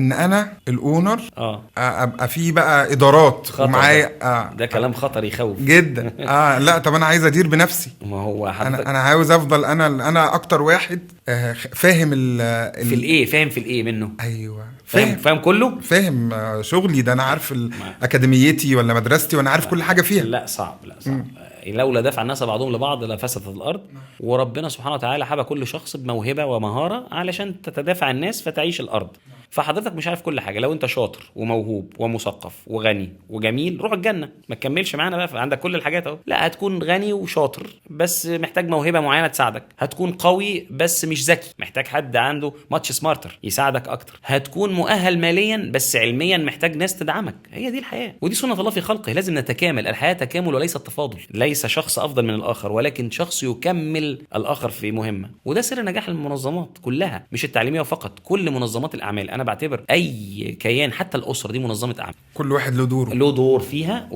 ان انا الاونر اه ابقى فيه بقى ادارات خطر ومعايا ده كلام خطر يخوف جدا. لا طب انا عايز ادير بنفسي. ما هو انا حضرتك انا عاوز افضل انا اكتر واحد فاهم في الايه، فاهم في الايه منه، ايوه فاهم فاهم. فاهم كله. فاهم شغلي ده، انا عارف ما اكاديميتي ولا مدرستي، وانا عارف كل حاجه فيها. لا صعب، لا صعب. لولا دفع الناس بعضهم لبعض لفسدت الارض. وربنا سبحانه وتعالى حبى كل شخص بموهبه ومهاره علشان تتدافع الناس فتعيش الارض. فحضرتك مش عارف كل حاجه. لو انت شاطر وموهوب ومثقف وغني وجميل روح الجنه، ما تكملش معانا بقى، عندك كل الحاجات اهو. لا، هتكون غني وشاطر بس محتاج موهبه معينه تساعدك. هتكون قوي بس مش ذكي، محتاج حد عنده ماتش سمارتر يساعدك اكتر. هتكون مؤهل ماليا بس علميا محتاج ناس تدعمك. هي دي الحياه، ودي سنه الله في خلقه. لازم نتكامل. الحياه تكامل وليس تفاضل. ليس شخص افضل من الاخر، ولكن شخص يكمل الاخر في مهمه. وده سر نجاح المنظمات كلها، مش التعليميه فقط، كل منظمات الاعمال. انا بعتبر اي كيان حتى الاسره دي منظمه اعمال، كل واحد له دوره. له دور فيها.